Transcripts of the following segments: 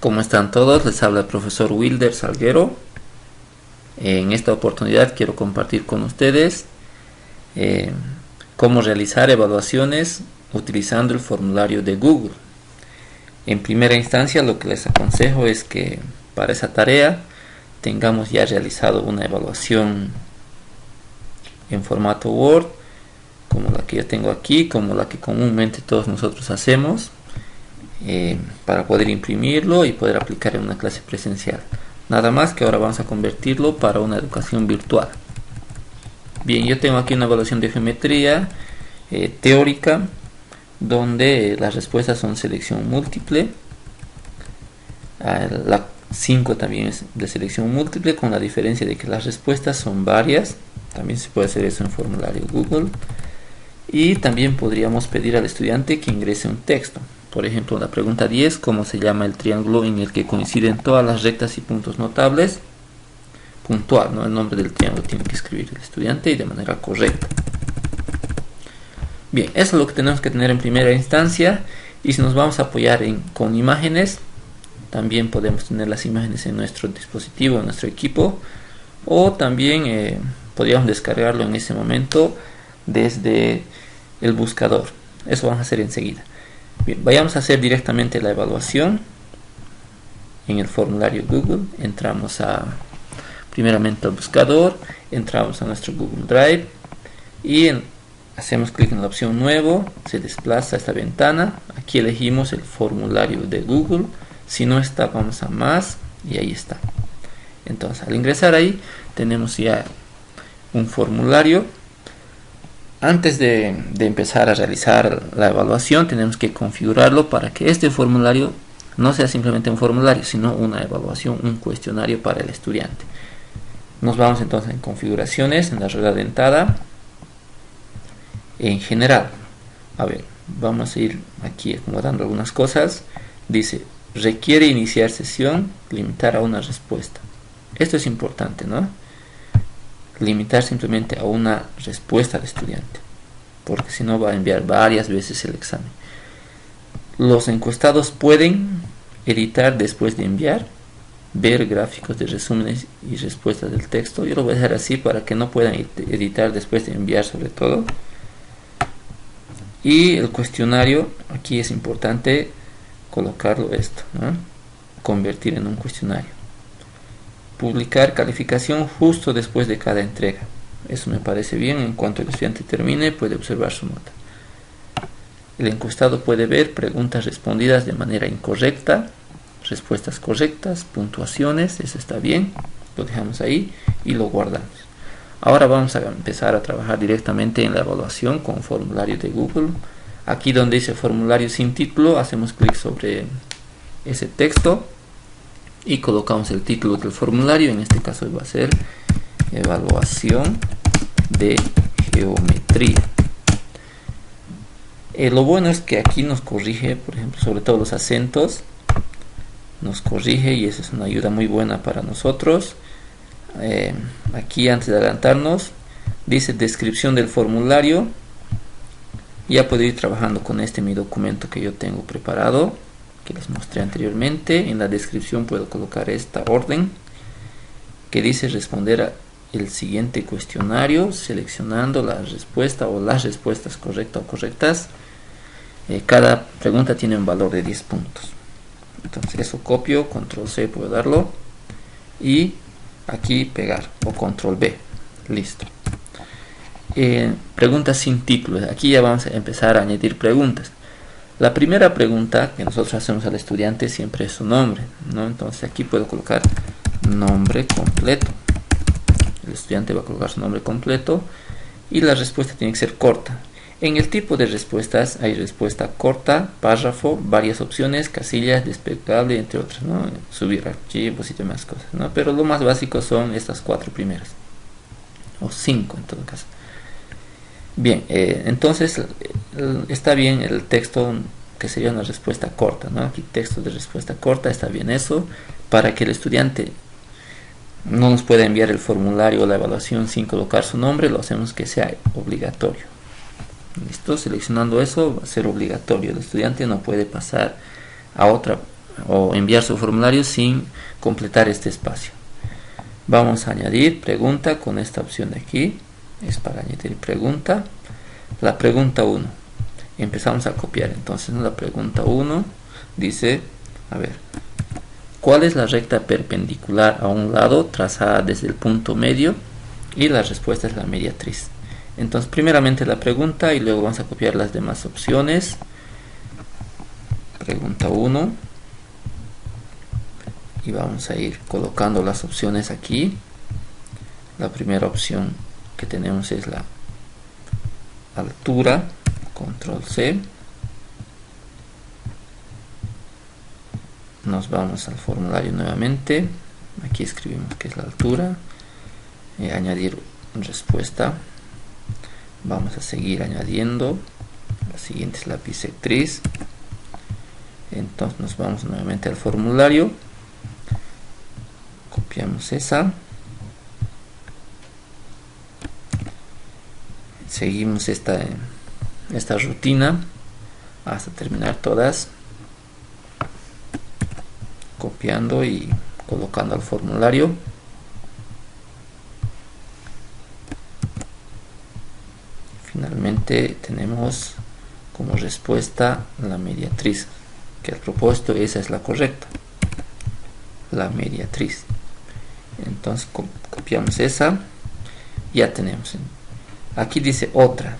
¿Cómo están todos? Les habla el profesor Wilder Salguero. En esta oportunidad quiero compartir con ustedes eh, cómo realizar evaluaciones utilizando el formulario de Google. En primera instancia, lo que les aconsejo es que para esa tarea tengamos ya realizado una evaluación en formato Word, como la que yo tengo aquí, como la que comúnmente todos nosotros hacemos, para poder imprimirlo y poder aplicar en una clase presencial. Nada más que ahora vamos a convertirlo para una educación virtual. Bien, yo tengo aquí una evaluación de geometría teórica, donde las respuestas son selección múltiple. La 5 también es de selección múltiple, con la diferencia de que las respuestas son varias. También se puede hacer eso en formulario Google. Y también podríamos pedir al estudiante que ingrese un texto. Por ejemplo, la pregunta 10, ¿cómo se llama el triángulo en el que coinciden todas las rectas y puntos notables? Puntual, ¿no? El nombre del triángulo tiene que escribir el estudiante y de manera correcta. Bien, eso es lo que tenemos que tener en primera instancia. Y si nos vamos a apoyar con imágenes, también podemos tener las imágenes en nuestro dispositivo, en nuestro equipo. O también podríamos descargarlo en ese momento desde el buscador. Eso vamos a hacer enseguida. Bien, vayamos a hacer directamente la evaluación en el formulario Google. Entramos primeramente al buscador, entramos a nuestro Google Drive y hacemos clic en la opción nuevo, se desplaza esta ventana, aquí elegimos el formulario de Google, si no está vamos a más y ahí está. Entonces al ingresar ahí tenemos ya un formulario. Antes de empezar a realizar la evaluación tenemos que configurarlo para que este formulario no sea simplemente un formulario, sino una evaluación, un cuestionario para el estudiante. Nos vamos entonces en configuraciones, en la rueda dentada, en general. A ver, vamos a ir aquí acomodando algunas cosas. Dice, requiere iniciar sesión, limitar a una respuesta. Esto es importante, ¿no? Limitar simplemente a una respuesta al estudiante, porque si no va a enviar varias veces el examen. Los encuestados pueden editar después de enviar, ver gráficos de resúmenes y respuestas del texto. Yo lo voy a dejar así para que no puedan editar después de enviar, sobre todo. Y el cuestionario, aquí es importante colocarlo esto, ¿no? Convertir en un cuestionario. Publicar calificación justo después de cada entrega. Eso me parece bien. En cuanto el estudiante termine puede observar su nota. El encuestado puede ver preguntas respondidas de manera incorrecta, respuestas correctas, puntuaciones. Eso está bien, lo dejamos ahí y lo guardamos. Ahora vamos a empezar a trabajar directamente en la evaluación con formulario de Google. Aquí donde dice formulario sin título, hacemos clic sobre ese texto y colocamos el título del formulario. En este caso va a ser evaluación de geometría. Lo bueno es que aquí nos corrige, por ejemplo, sobre todo los acentos, nos corrige y eso es una ayuda muy buena para nosotros. Aquí, antes de adelantarnos, dice descripción del formulario. Ya puedo ir trabajando con mi documento que yo tengo preparado, que les mostré anteriormente. En la descripción puedo colocar esta orden que dice responder el siguiente cuestionario, seleccionando la respuesta o las respuestas correctas o correctas. Cada pregunta tiene un valor de 10 puntos. Entonces eso copio, control C puedo darlo y aquí pegar, o control B. Listo. Preguntas sin título. Aquí ya vamos a empezar a añadir preguntas. La primera pregunta que nosotros hacemos al estudiante siempre es su nombre, ¿no? Entonces aquí puedo colocar nombre completo. El estudiante va a colocar su nombre completo y la respuesta tiene que ser corta. En el tipo de respuestas hay respuesta corta, párrafo, varias opciones, casillas, desplegable, entre otras, ¿no? Subir archivos y demás cosas, ¿no? Pero lo más básico son estas 4 primeras, o 5 en todo caso. Bien, entonces está bien el texto que sería una respuesta corta, ¿no? Aquí texto de respuesta corta, está bien eso, para que el estudiante no nos pueda enviar el formulario o la evaluación sin colocar su nombre. Lo hacemos que sea obligatorio. Listo, seleccionando eso va a ser obligatorio. El estudiante no puede pasar a otra o enviar su formulario sin completar este espacio. Vamos a añadir pregunta con esta opción de aquí. Es para añadir pregunta. La pregunta 1. Empezamos a copiar. Entonces la pregunta 1 dice, a ver, ¿cuál es la recta perpendicular a un lado trazada desde el punto medio? Y la respuesta es la mediatriz. Entonces primeramente la pregunta y luego vamos a copiar las demás opciones. Pregunta 1. Y vamos a ir colocando las opciones aquí. La primera opción que tenemos es la altura. Control C. Nos vamos al formulario nuevamente. Aquí escribimos que es la altura. Añadir respuesta. Vamos a seguir añadiendo. La siguiente es la bisectriz. Entonces nos vamos nuevamente al formulario. Copiamos esa. Seguimos esta rutina hasta terminar todas. Copiando y colocando al formulario. Finalmente tenemos como respuesta la mediatriz, que al propósito esa es la correcta, la mediatriz. Entonces copiamos esa, ya tenemos. Aquí dice otra,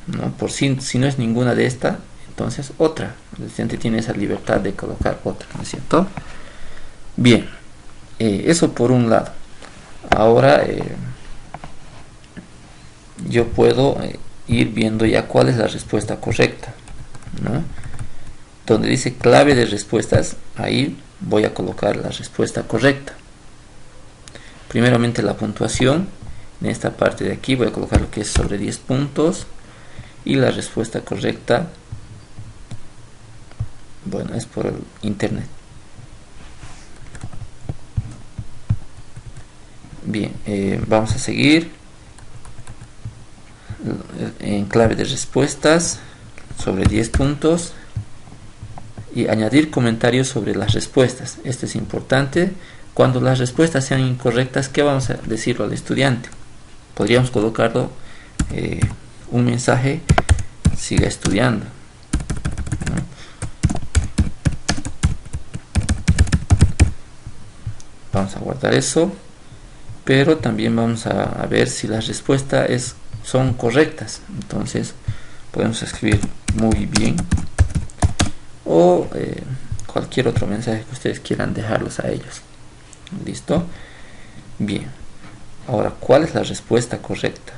¿no? Por si no es ninguna de esta, entonces otra. El estudiante tiene esa libertad de colocar otra, ¿no es cierto? Bien, eso por un lado. Ahora yo puedo ir viendo ya cuál es la respuesta correcta, ¿no? Donde dice clave de respuestas, ahí voy a colocar la respuesta correcta. Primeramente la puntuación. En esta parte de aquí voy a colocar lo que es sobre 10 puntos. Y la respuesta correcta, bueno, es por el internet. Bien, vamos a seguir en clave de respuestas sobre 10 puntos y añadir comentarios sobre las respuestas. Esto es importante. Cuando las respuestas sean incorrectas, ¿qué vamos a decirlo al estudiante? Podríamos colocarlo un mensaje: siga estudiando, ¿no? Vamos a guardar eso, pero también vamos a ver si las respuestas son correctas. Entonces podemos escribir muy bien o cualquier otro mensaje que ustedes quieran dejarlos a ellos. ¿Listo? Bien. Ahora, ¿cuál es la respuesta correcta?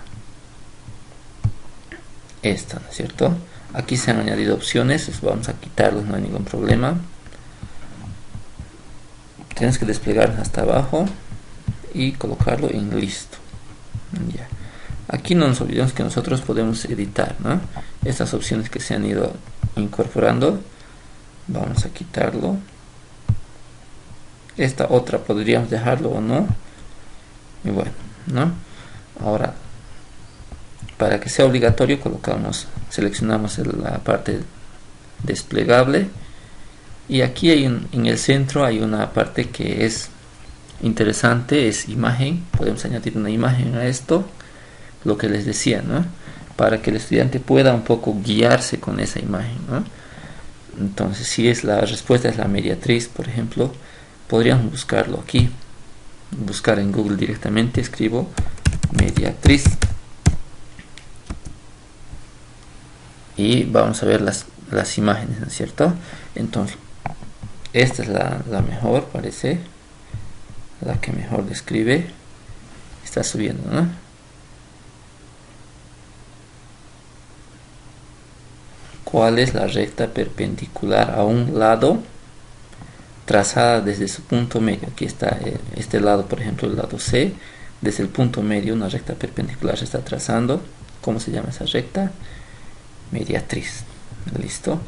Esta, ¿no es cierto? Aquí se han añadido opciones, vamos a quitarlos, no hay ningún problema. Tienes que desplegar hasta abajo y colocarlo en listo. Ya. Aquí no nos olvidemos que nosotros podemos editar, ¿no? Estas opciones que se han ido incorporando, vamos a quitarlo. Esta otra podríamos dejarlo o no. Y bueno, ¿no? Ahora, para que sea obligatorio, seleccionamos la parte desplegable. Y aquí en el centro hay una parte que es interesante, es imagen. Podemos añadir una imagen a esto, lo que les decía, ¿no? Para que el estudiante pueda un poco guiarse con esa imagen, ¿no? Entonces, si la respuesta es la mediatriz, por ejemplo, podríamos buscarlo aquí, buscar en Google directamente, escribo mediatriz y vamos a ver las imágenes, ¿no es cierto? Entonces esta es la mejor, parece la que mejor describe. Está subiendo, ¿no? ¿Cuál es la recta perpendicular a un lado trazada desde su punto medio? Aquí está este lado, por ejemplo, el lado C. Desde el punto medio una recta perpendicular se está trazando. ¿Cómo se llama esa recta? Mediatriz. Listo.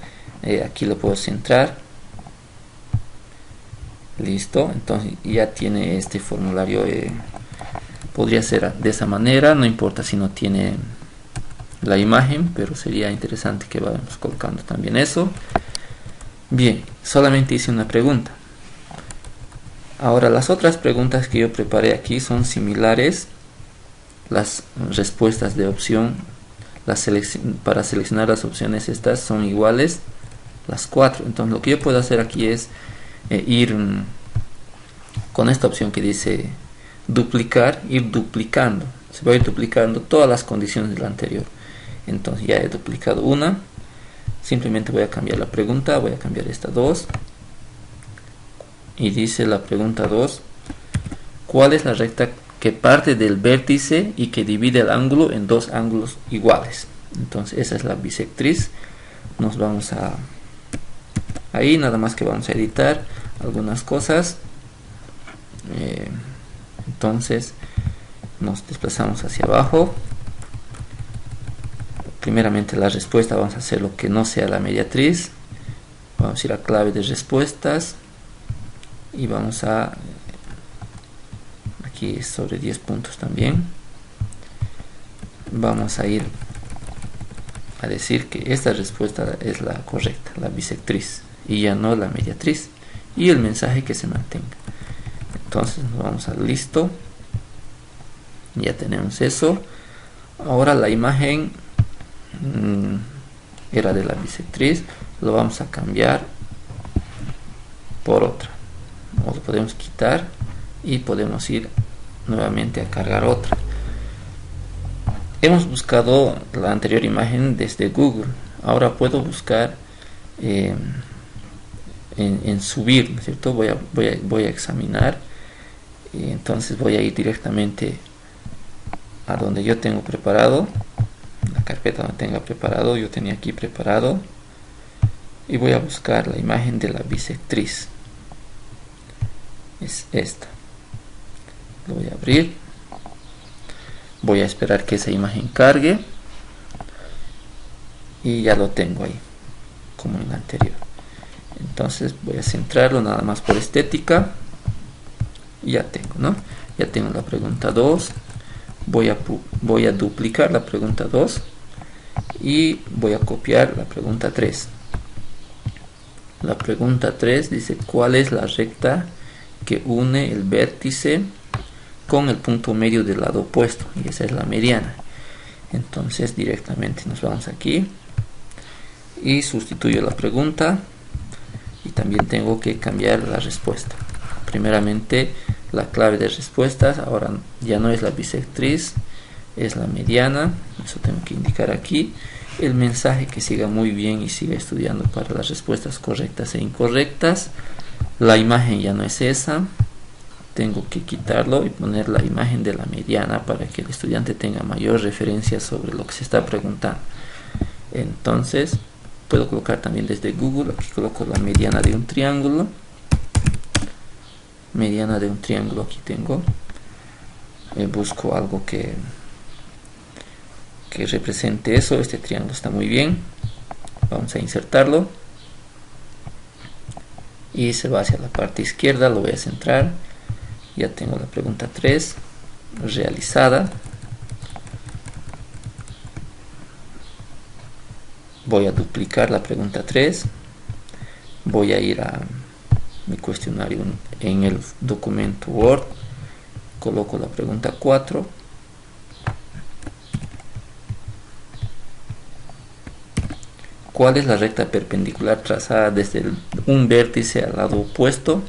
Aquí lo puedo centrar. Listo. Entonces ya tiene este formulario. Podría ser de esa manera, no importa si no tiene la imagen, pero sería interesante que vayamos colocando también eso. Bien, solamente hice una pregunta. Ahora las otras preguntas que yo preparé aquí son similares. Las respuestas de opción, para seleccionar las opciones estas son iguales, las 4. Entonces lo que yo puedo hacer aquí es ir con esta opción que dice duplicar, ir duplicando. Se va a ir duplicando todas las condiciones de la anterior. Entonces ya he duplicado una. Simplemente voy a cambiar la pregunta, voy a cambiar esta 2. Y dice la pregunta 2, ¿cuál es la recta que parte del vértice y que divide el ángulo en dos ángulos iguales? Entonces esa es la bisectriz. Nos vamos a ahí, nada más que vamos a editar algunas cosas. Entonces nos desplazamos hacia abajo. Primeramente la respuesta vamos a hacer lo que no sea la mediatriz. Vamos a ir a clave de respuestas y vamos a aquí sobre 10 puntos también. Vamos a ir a decir que esta respuesta es la correcta, la bisectriz, y ya no la mediatriz, y el mensaje que se mantenga. Entonces nos vamos a listo, ya tenemos eso. Ahora la imagen era de la bisectriz, lo vamos a cambiar por otra, o lo podemos quitar y podemos ir nuevamente a cargar otra. Hemos buscado la anterior imagen desde Google, ahora puedo buscar en subir, ¿no es cierto? Voy a examinar, y entonces voy a ir directamente a donde yo tengo preparado, la carpeta donde tenga preparado, yo tenía aquí preparado, y voy a buscar la imagen de la bisectriz. Es esta. Lo voy a abrir, voy a esperar que esa imagen cargue y ya lo tengo ahí como en la anterior. Entonces voy a centrarlo nada más por estética y ya tengo, ¿no? Ya tengo la pregunta 2. Voy a duplicar la pregunta 2 y voy a copiar la pregunta 3. La pregunta 3 dice: ¿cuál es la recta que une el vértice con el punto medio del lado opuesto? Y esa es la mediana. Entonces directamente nos vamos aquí y sustituyo la pregunta, y también tengo que cambiar la respuesta. Primeramente la clave de respuestas, ahora ya no es la bisectriz, es la mediana. Eso tengo que indicar aquí. El mensaje que siga muy bien y siga estudiando para las respuestas correctas e incorrectas. La imagen ya no es esa, tengo que quitarlo y poner la imagen de la mediana para que el estudiante tenga mayor referencia sobre lo que se está preguntando. Entonces puedo colocar también desde Google, aquí coloco la mediana de un triángulo. Mediana de un triángulo, aquí tengo. Busco algo que represente eso. Este triángulo está muy bien, vamos a insertarlo y se va hacia la parte izquierda. Lo voy a centrar. Ya tengo la pregunta 3 realizada. Voy a duplicar la pregunta 3. Voy a ir a mi cuestionario en el documento Word. Coloco la pregunta 4. ¿Cuál es la recta perpendicular trazada desde un vértice al lado opuesto?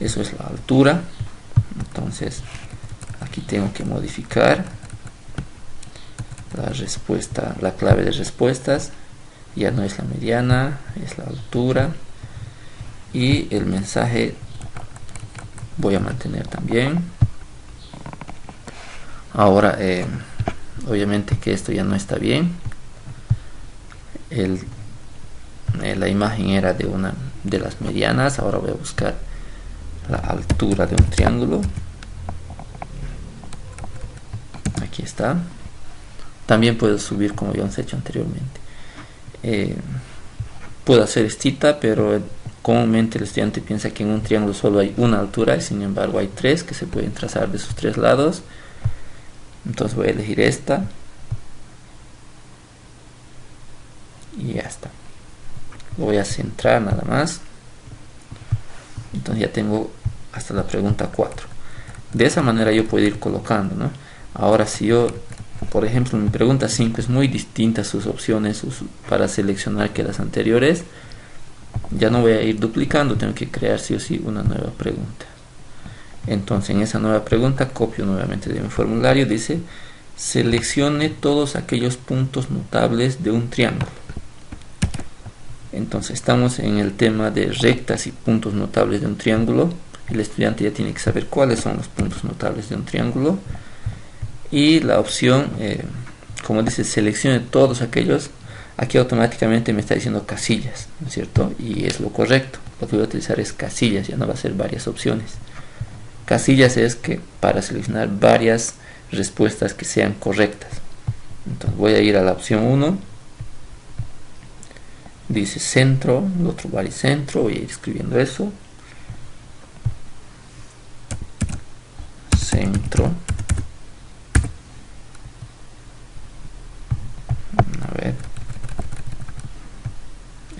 Eso es la altura. Entonces aquí tengo que modificar la respuesta, la clave de respuestas. Ya no es la mediana, es la altura, y el mensaje voy a mantener también. Ahora obviamente que esto ya no está bien. La imagen era de una de las medianas. Ahora voy a buscar la altura de un triángulo. Aquí está. También puedo subir como habíamos hecho anteriormente. Puedo hacer estita, pero comúnmente el estudiante piensa que en un triángulo solo hay una altura, y sin embargo hay 3 que se pueden trazar de sus 3 lados. Entonces voy a elegir esta y ya está. lo voy a centrar nada más. Entonces ya tengo hasta la pregunta 4. De esa manera yo puedo ir colocando, ¿no? Ahora si yo, por ejemplo, mi pregunta 5 es muy distinta a sus opciones para seleccionar que las anteriores, ya no voy a ir duplicando, tengo que crear sí o sí una nueva pregunta. Entonces en esa nueva pregunta copio nuevamente de mi formulario, dice seleccione todos aquellos puntos notables de un triángulo. Entonces estamos en el tema de rectas y puntos notables de un triángulo. El estudiante ya tiene que saber cuáles son los puntos notables de un triángulo. Y la opción, como dice, seleccione todos aquellos, aquí automáticamente me está diciendo casillas, ¿no es cierto? Y es lo correcto. Lo que voy a utilizar es casillas, ya no va a ser varias opciones. Casillas es que para seleccionar varias respuestas que sean correctas. Entonces voy a ir a la opción 1. Dice centro, el otro baricentro, voy a ir escribiendo eso. Centro. A ver.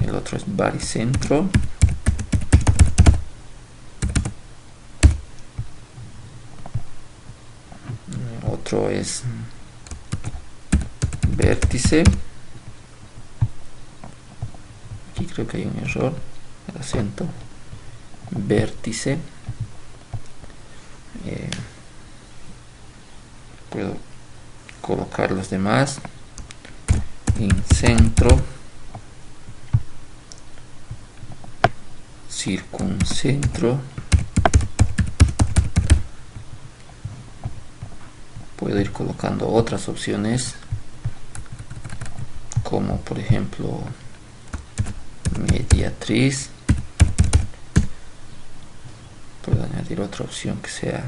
El otro es baricentro. Otro es vértice. Aquí creo que hay un error, el acento. Vértice. Puedo colocar los demás en centro, circuncentro. Puedo ir colocando otras opciones como por ejemplo mediatriz. Puedo añadir otra opción que sea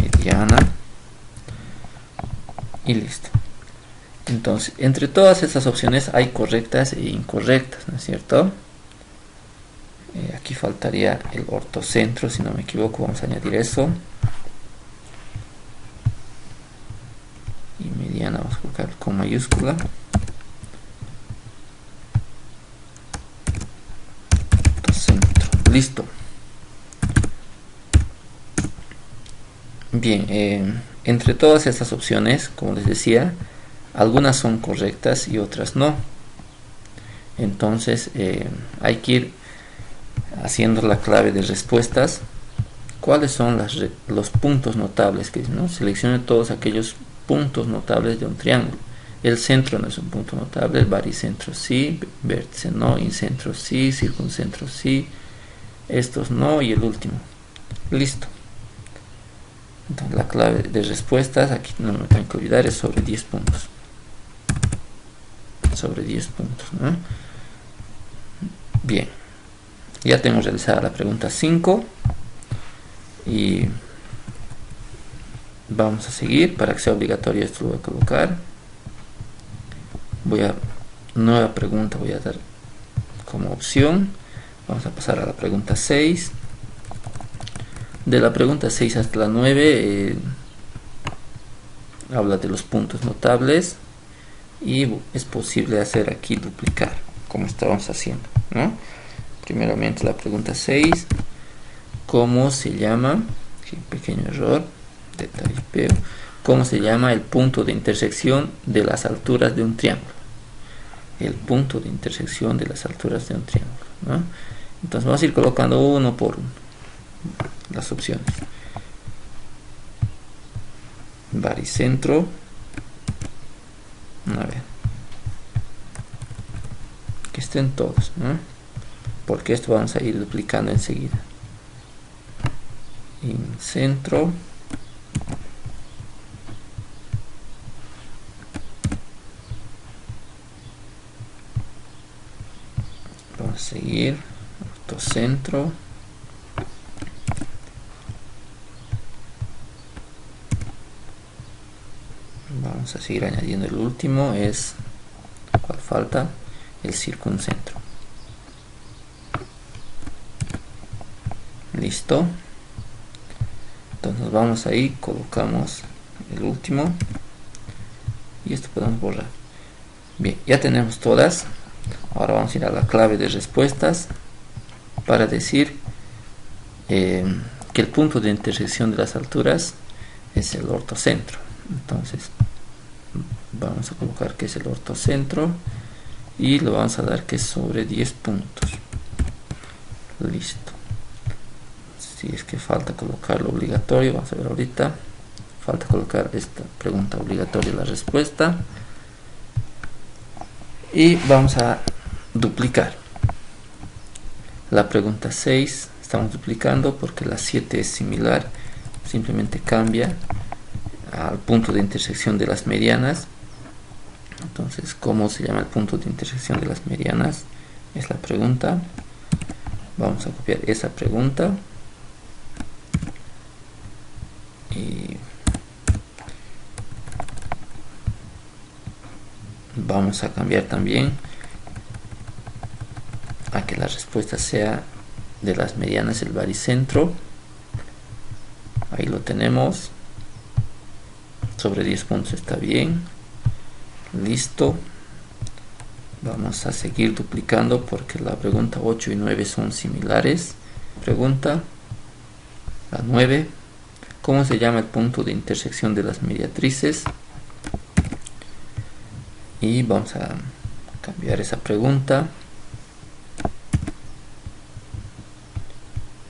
mediana y listo. Entonces entre todas estas opciones hay correctas e incorrectas, ¿no es cierto? Aquí faltaría el ortocentro, si no me equivoco. Vamos a añadir eso. Y mediana vamos a colocar con mayúscula. Ortocentro. Listo. Bien, entre todas estas opciones, como les decía, algunas son correctas y otras no. Entonces hay que ir haciendo la clave de respuestas. ¿Cuáles son los puntos notables? Que ¿no? Seleccione todos aquellos puntos notables de un triángulo. El centro no es un punto notable, el baricentro sí, vértice no, incentro sí, circuncentro sí, estos no y el último. Listo. Entonces la clave de respuestas, aquí no me tengo que olvidar, es sobre 10 puntos. Sobre 10 puntos, ¿no? Bien. Ya tengo realizada la pregunta 5 y vamos a seguir. Para que sea obligatorio esto lo voy a colocar. Nueva pregunta voy a dar como opción. Vamos a pasar a la pregunta 6. De la pregunta 6 hasta la 9 habla de los puntos notables y es posible hacer aquí duplicar, como estábamos haciendo, ¿no? Primeramente la pregunta 6, ¿cómo se llama? Sí, pequeño error de typeo. ¿Cómo se llama el punto de intersección de las alturas de un triángulo? El punto de intersección de las alturas de un triángulo, ¿no? Entonces vamos a ir colocando uno por uno las opciones. Baricentro. A ver. Que estén todos, ¿no? Porque esto vamos a ir duplicando enseguida. Incentro. Vamos a seguir. Ortocentro. Vamos a seguir añadiendo el último, es ¿cuál falta? El circuncentro. Listo. Entonces vamos ahí, colocamos el último y esto podemos borrar. Bien, ya tenemos todas. Ahora vamos a ir a la clave de respuestas para decir que el punto de intersección de las alturas es el ortocentro. Entonces vamos a colocar que es el ortocentro y lo vamos a dar que es sobre 10 puntos. Listo. Si es que falta colocar lo obligatorio, vamos a ver ahorita. Falta colocar esta pregunta obligatoria, la respuesta. Y vamos a duplicar. La pregunta 6 estamos duplicando porque la 7 es similar. Simplemente cambia al punto de intersección de las medianas. Entonces, ¿cómo se llama el punto de intersección de las medianas? Es la pregunta. Vamos a copiar esa pregunta. Y vamos a cambiar también a que la respuesta sea de las medianas el baricentro. Ahí lo tenemos. Sobre 10 puntos está bien. Listo. Vamos a seguir duplicando porque la pregunta 8 y 9 son similares. Pregunta la 9. ¿Cómo se llama el punto de intersección de las mediatrices? Y vamos a cambiar esa pregunta.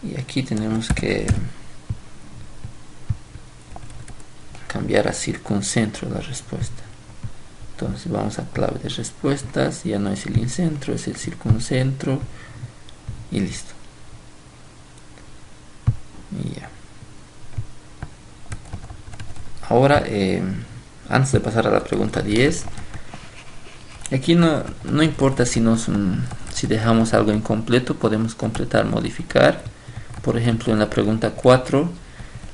Y aquí tenemos que cambiar a circuncentro la respuesta. Entonces vamos a clave de respuestas, ya no es el incentro, es el circuncentro y listo. Y ya. Ahora, antes de pasar a la pregunta 10, aquí no importa si dejamos algo incompleto, podemos completar, modificar. Por ejemplo, en la pregunta 4,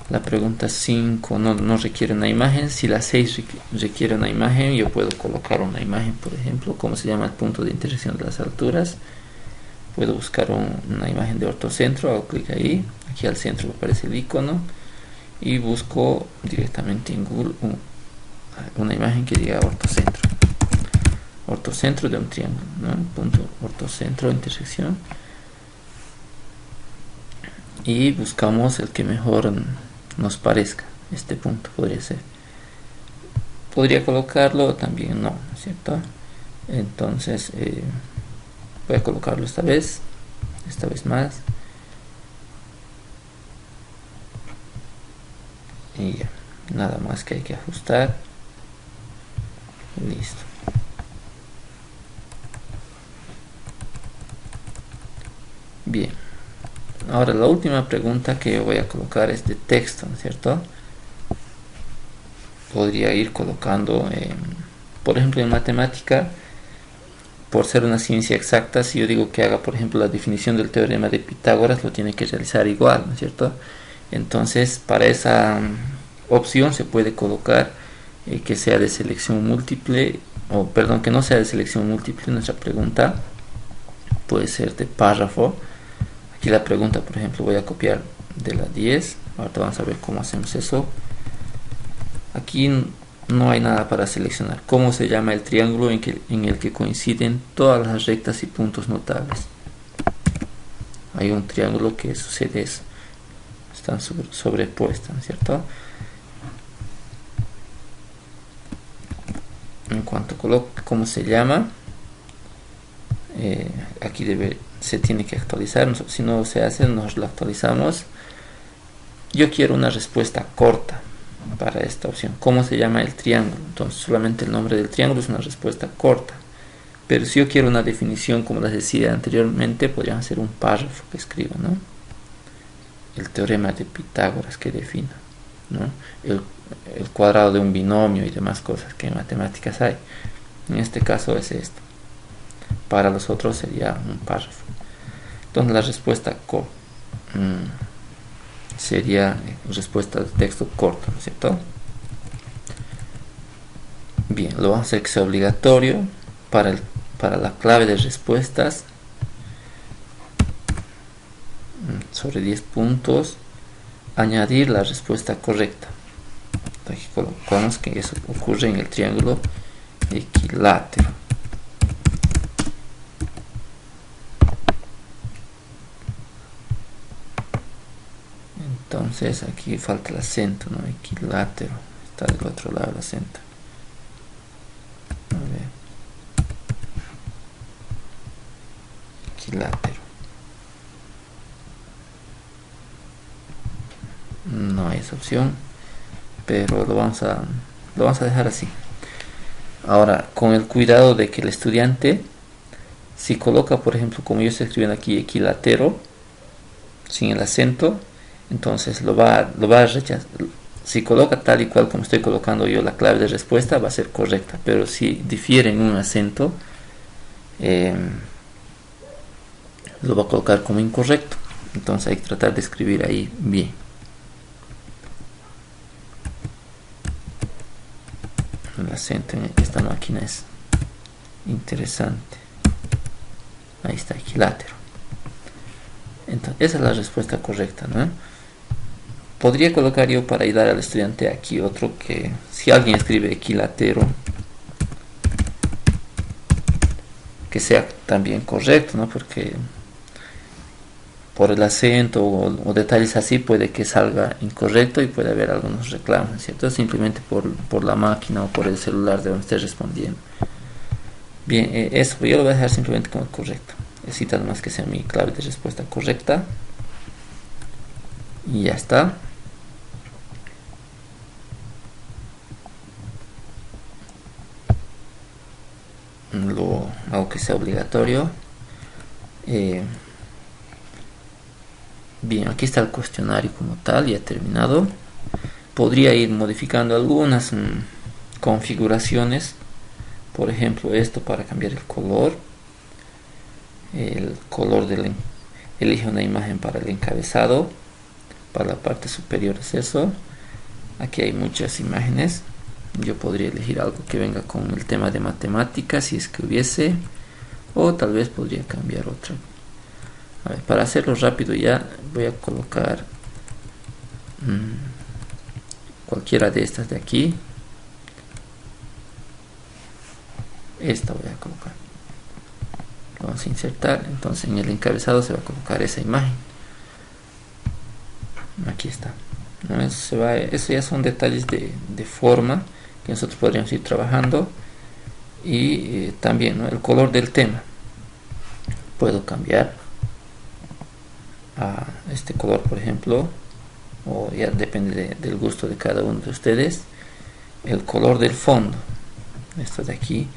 la pregunta 5 no requiere una imagen. Si la 6 requiere una imagen, yo puedo colocar una imagen, por ejemplo, cómo se llama el punto de intersección de las alturas. Puedo buscar una imagen de ortocentro, hago clic ahí, aquí al centro me aparece el icono y busco directamente en Google una imagen que diga ortocentro de un triángulo, ¿no? Punto ortocentro, intersección, y buscamos el que mejor nos parezca. Este punto podría colocarlo o también no, ¿cierto? Entonces voy a colocarlo esta vez más, y ya, nada más que hay que ajustar. Listo. Bien, ahora la última pregunta que voy a colocar es de texto, ¿no es cierto? Podría ir colocando, por ejemplo, en matemática, por ser una ciencia exacta, si yo digo que haga, por ejemplo, la definición del teorema de Pitágoras, lo tiene que realizar igual, ¿no es cierto? Entonces, para esa opción se puede colocar que sea de selección múltiple, o perdón, que no sea de selección múltiple. Nuestra pregunta puede ser de párrafo. Aquí la pregunta, por ejemplo, voy a copiar de la 10. Ahorita vamos a ver cómo hacemos eso. Aquí no hay nada para seleccionar. ¿Cómo se llama el triángulo en el que coinciden todas las rectas y puntos notables? Hay un triángulo que sucede eso. Están sobrepuestas, ¿no es cierto? En cuanto coloque cómo se llama, aquí se tiene que actualizar. Si no se hace, nos lo actualizamos. Yo quiero una respuesta corta para esta opción. ¿Cómo se llama el triángulo? Entonces solamente el nombre del triángulo es una respuesta corta. Pero si yo quiero una definición, como les decía anteriormente, podría hacer un párrafo que escriba, ¿no? El teorema de Pitágoras que defina, ¿no? El cuadrado de un binomio y demás cosas que en matemáticas hay. En este caso es esto. Para los otros sería un párrafo. Entonces la respuesta sería respuesta de texto corto, ¿no es cierto? Bien, lo vamos a hacer que sea obligatorio para la clave de respuestas. Sobre 10 puntos, añadir la respuesta correcta. Aquí colocamos que eso ocurre en el triángulo equilátero. Entonces aquí falta el acento, ¿no? Equilátero, está del otro lado el acento. A ver. Equilátero. No hay esa opción, pero lo vamos a dejar así. Ahora, con el cuidado de que el estudiante, si coloca, por ejemplo, como yo estoy escribiendo aquí, equilátero, sin el acento, entonces lo va a rechazar. Si coloca tal y cual como estoy colocando yo la clave de respuesta, va a ser correcta, pero si difiere en un acento, lo va a colocar como incorrecto. Entonces hay que tratar de escribir ahí bien. El acento en esta máquina es interesante. Ahí está, equilátero. Entonces esa es la respuesta correcta, ¿no? Podría colocar yo, para ayudar al estudiante, aquí otro, que si alguien escribe equilátero, que sea también correcto, ¿no? Porque por el acento o detalles así puede que salga incorrecto y puede haber algunos reclamos, ¿cierto? Simplemente por la máquina o por el celular de donde esté respondiendo. Bien, eso yo lo voy a dejar simplemente como correcto. Necesita más que sea mi clave de respuesta correcta. Y ya está. Lo hago que sea obligatorio. Bien, aquí está el cuestionario como tal, ya terminado. Podría ir modificando algunas configuraciones. Por ejemplo, esto para cambiar el color. Elige una imagen para el encabezado. Para la parte superior es eso. Aquí hay muchas imágenes. Yo podría elegir algo que venga con el tema de matemáticas, si es que hubiese, o tal vez podría cambiar otra. A ver, para hacerlo rápido ya voy a colocar cualquiera de estas de aquí. Esta voy a colocar. Lo vamos a insertar. Entonces en el encabezado se va a colocar esa imagen. Aquí está. Eso ya son detalles de forma que nosotros podríamos ir trabajando. Y también, ¿no?, el color del tema. Puedo cambiar a este color, por ejemplo, o ya depende del gusto de cada uno de ustedes. El color del fondo, esto de aquí,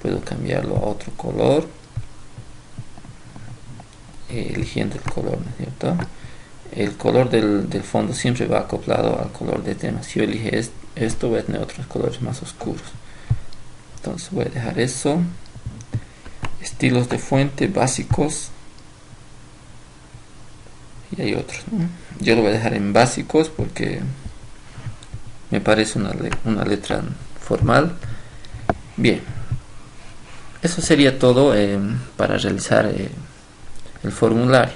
puedo cambiarlo a otro color, eligiendo el color, ¿no es cierto? El color del fondo siempre va acoplado al color del tema. Si yo elijo esto, voy a tener otros colores más oscuros. Entonces voy a dejar eso. Estilos de fuente básicos. Y hay otros, ¿no? Yo lo voy a dejar en básicos porque me parece una letra formal. Bien, eso sería todo para realizar el formulario.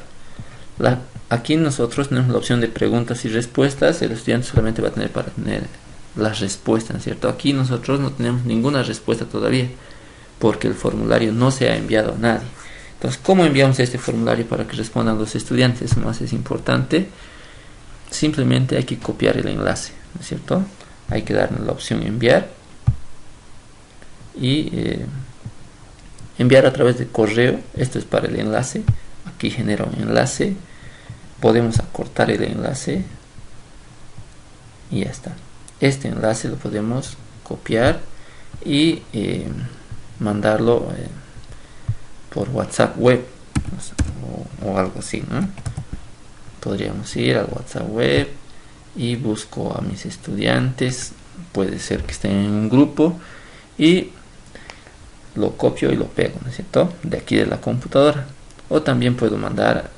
Aquí nosotros tenemos la opción de preguntas y respuestas. El estudiante solamente va a tener para tener las respuestas, ¿cierto? Aquí nosotros no tenemos ninguna respuesta todavía porque el formulario no se ha enviado a nadie. Entonces, ¿cómo enviamos este formulario para que respondan los estudiantes? Eso más es importante. Simplemente hay que copiar el enlace, ¿no es cierto? Hay que darle la opción enviar y enviar a través de correo. Esto es para el enlace. Aquí genera un enlace. Podemos acortar el enlace y ya está. Este enlace lo podemos copiar y mandarlo por WhatsApp web o algo así, ¿no? Podríamos ir al WhatsApp web y busco a mis estudiantes, puede ser que estén en un grupo, y lo copio y lo pego, ¿no es cierto?, de aquí de la computadora. O también puedo mandar